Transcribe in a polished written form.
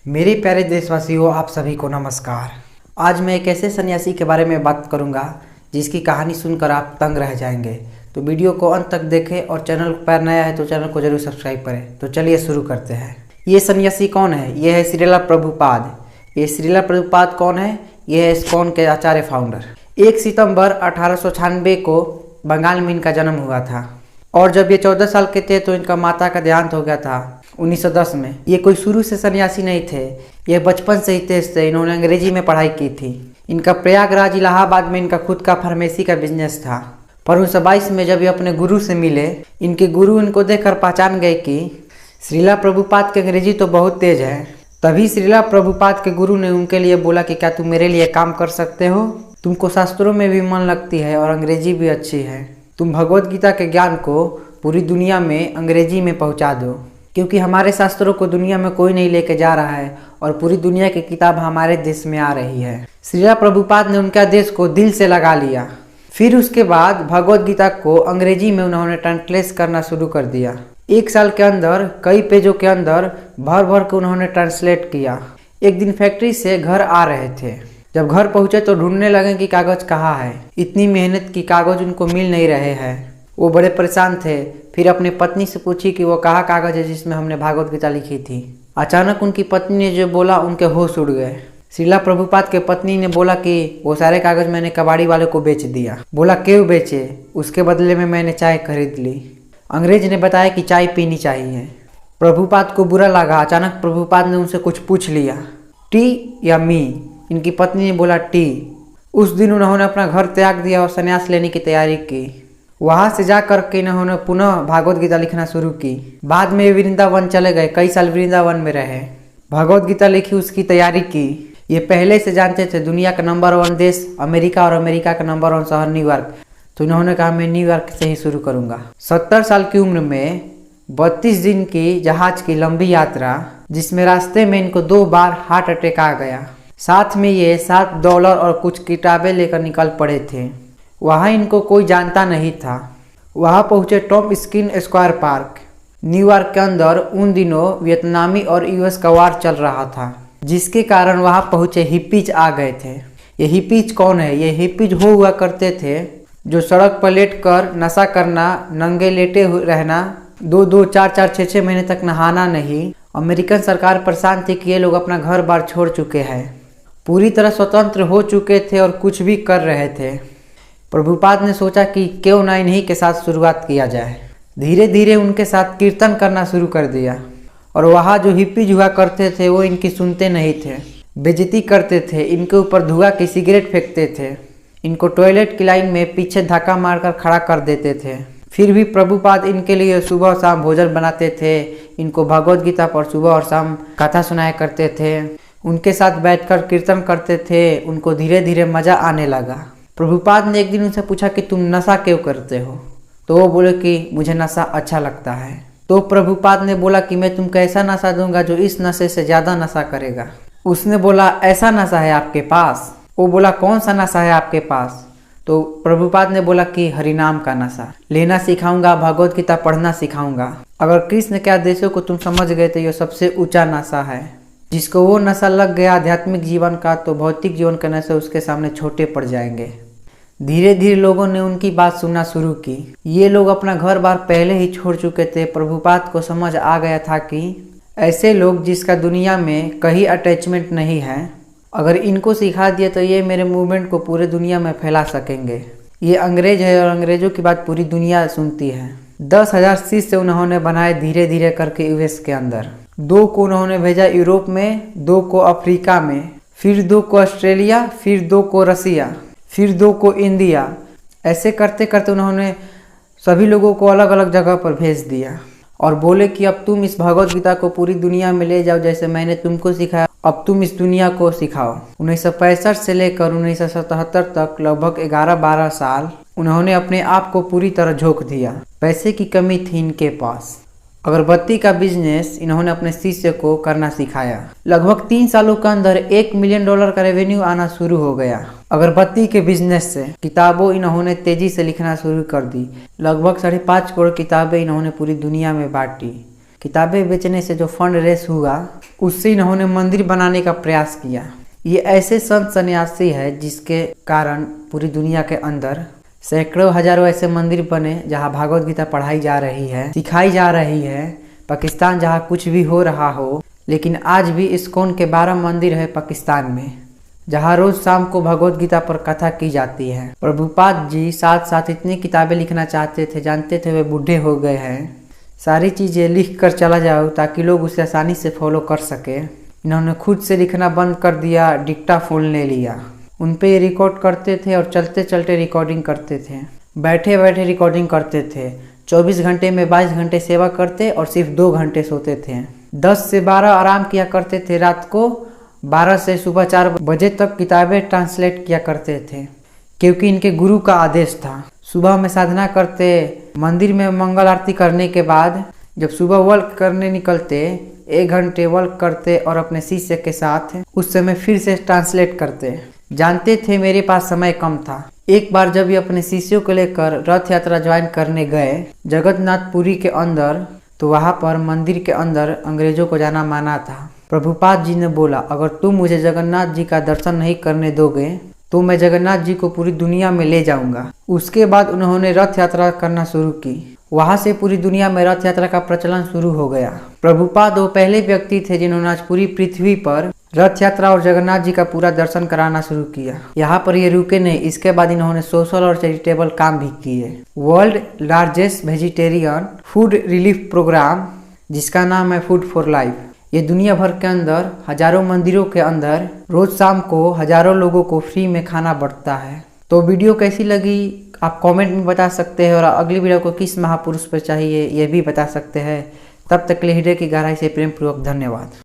मेरे प्यारे देशवासियों, आप सभी को नमस्कार। आज मैं एक ऐसे सन्यासी के बारे में बात करूंगा जिसकी कहानी सुनकर आप तंग रह जाएंगे। तो वीडियो को अंत तक देखें और चैनल पर नया है तो चैनल को जरूर सब्सक्राइब करें। तो चलिए शुरू करते हैं। ये सन्यासी कौन है? ये है श्रीला प्रभुपाद। ये श्रीला प्रभुपाद कौन है? ये है इस्कॉन के आचार्य फाउंडर। 1 सितंबर 1896 को बंगाल में इनका जन्म हुआ था और जब ये 14 साल के थे तो इनका माता का देहांत हो गया था 1910 में। ये कोई शुरू से सन्यासी नहीं थे, ये बचपन से ही तेज थे। इन्होंने अंग्रेजी में पढ़ाई की थी। इनका प्रयागराज इलाहाबाद में इनका खुद का फार्मेसी का बिजनेस था। पर 1922 में जब ये अपने गुरु से मिले, इनके गुरु इनको देखकर पहचान गए कि श्रीला प्रभुपाद की अंग्रेजी तो बहुत तेज है। तभी श्रीला प्रभुपाद के गुरु ने उनके लिए बोला कि क्या तुम मेरे लिए काम कर सकते हो? तुमको शास्त्रों में भी मन लगती है और अंग्रेजी भी अच्छी है। तुम भगवत गीता के ज्ञान को पूरी दुनिया में अंग्रेजी में पहुंचा दो, क्योंकि हमारे शास्त्रों को दुनिया में कोई नहीं लेके जा रहा है और पूरी दुनिया की किताब हमारे देश में आ रही है। श्रीला प्रभुपाद ने उनका देश को दिल से लगा लिया। फिर उसके बाद भगवत गीता को अंग्रेजी में उन्होंने ट्रांसलेट करना शुरू कर दिया। 1 साल के अंदर कई पेजों के अंदर भर भर के उन्होंने ट्रांसलेट किया। एक दिन फैक्ट्री से घर आ रहे थे। जब घर पहुंचे तो ढूंढने लगे कि कागज कहाँ है। इतनी मेहनत की कागज उनको मिल नहीं रहे हैं। वो बड़े परेशान थे। फिर अपनी पत्नी से पूछी कि वो कहाँ कागज है जिसमें हमने भागवत गीता लिखी थी। अचानक उनकी पत्नी ने जो बोला, उनके होश उड़ गए। श्रीला प्रभुपाद के पत्नी ने बोला कि वो सारे कागज मैंने कबाड़ी वाले को बेच दिया। बोला क्यों बेचे? उसके बदले में मैंने चाय खरीद ली। अंग्रेज ने बताया कि चाय पीनी चाहिए। प्रभुपाद को बुरा लगा। अचानक प्रभुपाद ने उनसे कुछ पूछ लिया, टी या मी? इनकी पत्नी ने बोला टी। उस दिन उन्होंने अपना घर त्याग दिया और संन्यास लेने की तैयारी की। वहां से जाकर के इन्होंने पुनः भागवत गीता लिखना शुरू की। बाद में वृंदावन चले गए, कई साल वृंदावन में रहे, भागवत गीता लिखी, उसकी तैयारी की। ये पहले से जानते थे दुनिया का नंबर 1 देश अमेरिका और अमेरिका का नंबर 1 शहर न्यूयॉर्क। तो इन्होंने कहा मैं न्यूयॉर्क से ही शुरू करूंगा। 70 साल की उम्र में 32 दिन की जहाज की लंबी यात्रा, जिसमें रास्ते में इनको 2 बार हार्ट अटैक आ गया। साथ में ये $7 और कुछ किताबें लेकर निकल पड़े थे। वहाँ इनको कोई जानता नहीं था। वहाँ पहुँचे Tom skin square park, New York के अंदर। उन दिनों वियतनामी और यूएस का वार चल रहा था, जिसके कारण वहाँ पहुँचे हिप्पीज आ गए थे। ये हिप्पीज कौन है? ये हिप्पीज वो हुआ करते थे जो सड़क पर लेट कर नशा करना, नंगे लेटे रहना, 2-2, 4-4, 6-6 महीने तक नहाना नहीं। अमेरिकन सरकार परेशान थी कि ये लोग अपना घर बार छोड़ चुके हैं, पूरी तरह स्वतंत्र हो चुके थे और कुछ भी कर रहे थे। प्रभुपाद ने सोचा कि क्यों ना इन्हीं के साथ शुरुआत किया जाए। धीरे धीरे उनके साथ कीर्तन करना शुरू कर दिया। और वहाँ जो हिप्पीज हुआ करते थे वो इनकी सुनते नहीं थे, बेइज्जती करते थे, इनके ऊपर धुआं की सिगरेट फेंकते थे, इनको टॉयलेट की लाइन में पीछे धक्का मारकर खड़ा कर देते थे। फिर भी प्रभुपाद इनके लिए सुबह और शाम भोजन बनाते थे, इनको भगवत गीता पर सुबह और शाम कथा सुनाया करते थे, उनके साथ बैठकर कीर्तन करते थे। उनको धीरे धीरे मजा आने लगा। प्रभुपाद ने एक दिन उनसे पूछा कि तुम नशा क्यों करते हो? तो वो बोले कि मुझे नशा अच्छा लगता है। तो प्रभुपाद ने बोला कि मैं तुमको ऐसा नशा दूंगा जो इस नशे से ज़्यादा नशा करेगा। उसने बोला ऐसा नशा है आपके पास? वो बोला कौन सा नशा है आपके पास? तो प्रभुपाद ने बोला कि हरिनाम का नशा लेना सिखाऊंगा, भगवत गीता पढ़ना सिखाऊंगा। अगर कृष्ण के आदेशों को तुम समझ गए तो ये सबसे ऊंचा नशा है। जिसको वो नशा लग गया आध्यात्मिक जीवन का, तो भौतिक जीवन के नशे उसके सामने छोटे पड़ जाएंगे। धीरे धीरे लोगों ने उनकी बात सुनना शुरू की। ये लोग अपना घर बार पहले ही छोड़ चुके थे। प्रभुपाद को समझ आ गया था कि ऐसे लोग जिसका दुनिया में कहीं अटैचमेंट नहीं है, अगर इनको सिखा दिया तो ये मेरे मूवमेंट को पूरे दुनिया में फैला सकेंगे। ये अंग्रेज है और अंग्रेजों की बात पूरी दुनिया सुनती है। 10,000 शिष्य उन्होंने बनाए धीरे धीरे करके यूएस के अंदर। 2 को उन्होंने भेजा यूरोप में, 2 को अफ्रीका में, फिर 2 को ऑस्ट्रेलिया, फिर 2 को रसिया, फिर 2 को इंडिया। ऐसे करते करते उन्होंने सभी लोगों को अलग अलग जगह पर भेज दिया और बोले कि अब तुम इस भगवत गीता को पूरी दुनिया में ले जाओ, जैसे मैंने तुमको सिखाया अब तुम इस दुनिया को सिखाओ। 1965 से लेकर 1977 तक लगभग 11-12 साल उन्होंने अपने आप को पूरी तरह झोंक दिया। पैसे की कमी थी इनके पास। अगरबत्ती का बिजनेस इन्होंने अपने शिष्य को करना सिखाया। लगभग 3 सालों के अंदर $1 मिलियन का रेवेन्यू आना शुरू हो गया अगरबत्ती के बिजनेस से। किताबों इन्होंने तेजी से लिखना शुरू कर दी। लगभग 5.5 करोड़ किताबें इन्होंने पूरी दुनिया में बांटी। किताबें बेचने से जो फंड रेस हुआ उससे इन्होंने मंदिर बनाने का प्रयास किया। ये ऐसे संत सन्यासी है जिसके कारण पूरी दुनिया के अंदर सैकड़ों हजारों ऐसे मंदिर बने जहाँ भागवत गीता पढ़ाई जा रही है, सिखाई जा रही है। पाकिस्तान जहाँ कुछ भी हो रहा हो, लेकिन आज भी इस्कॉन के 12 मंदिर है पाकिस्तान में, जहाँ रोज शाम को भगवत गीता पर कथा की जाती है। प्रभुपाद जी साथ साथ इतनी किताबें लिखना चाहते थे, जानते थे वे बूढ़े हो गए हैं, सारी चीज़ें लिख कर चला जाओ ताकि लोग उसे आसानी से फॉलो कर सके। इन्होंने खुद से लिखना बंद कर दिया, डिक्टाफोन ले लिया, उन पे रिकॉर्ड करते थे और चलते चलते रिकॉर्डिंग करते थे, बैठे बैठे रिकॉर्डिंग करते थे। 24 घंटे में 22 घंटे सेवा करते और सिर्फ 2 घंटे सोते थे। 10 से 12 आराम किया करते थे, रात को 12 से सुबह 4 बजे तक किताबें ट्रांसलेट किया करते थे, क्योंकि इनके गुरु का आदेश था। सुबह में साधना करते, मंदिर में मंगल आरती करने के बाद जब सुबह वर्क करने निकलते, 1 घंटे वर्क करते और अपने शिष्य के साथ उस समय फिर से ट्रांसलेट करते। जानते थे मेरे पास समय कम था। एक बार जब ये अपने शिष्यों को लेकर रथ यात्रा ज्वाइन करने गए जगन्नाथपुरी के अंदर, तो वहाँ पर मंदिर के अंदर अंग्रेजों को जाना माना था। प्रभुपाद जी ने बोला, अगर तुम मुझे जगन्नाथ जी का दर्शन नहीं करने दोगे तो मैं जगन्नाथ जी को पूरी दुनिया में ले जाऊंगा। उसके बाद उन्होंने रथ यात्रा करना शुरू की। वहां से पूरी दुनिया में रथ यात्रा का प्रचलन शुरू हो गया। प्रभुपाद वो पहले व्यक्ति थे जिन्होंने आज पूरी पृथ्वी पर रथ यात्रा और जगन्नाथ जी का पूरा दर्शन कराना शुरू किया। यहाँ पर ये रुके नहीं, इसके बाद इन्होंने सोशल और चैरिटेबल काम भी किए। World largest vegetarian food relief program, जिसका नाम है फूड फॉर लाइफ, ये दुनिया भर के अंदर हजारों मंदिरों के अंदर रोज शाम को हजारों लोगों को फ्री में खाना बढ़ता है। तो वीडियो कैसी लगी आप कमेंट में बता सकते हैं, और अगली वीडियो को किस महापुरुष पर चाहिए ये भी बता सकते हैं। तब तक के लिए हृदय की गहराई से प्रेम पूर्वक धन्यवाद।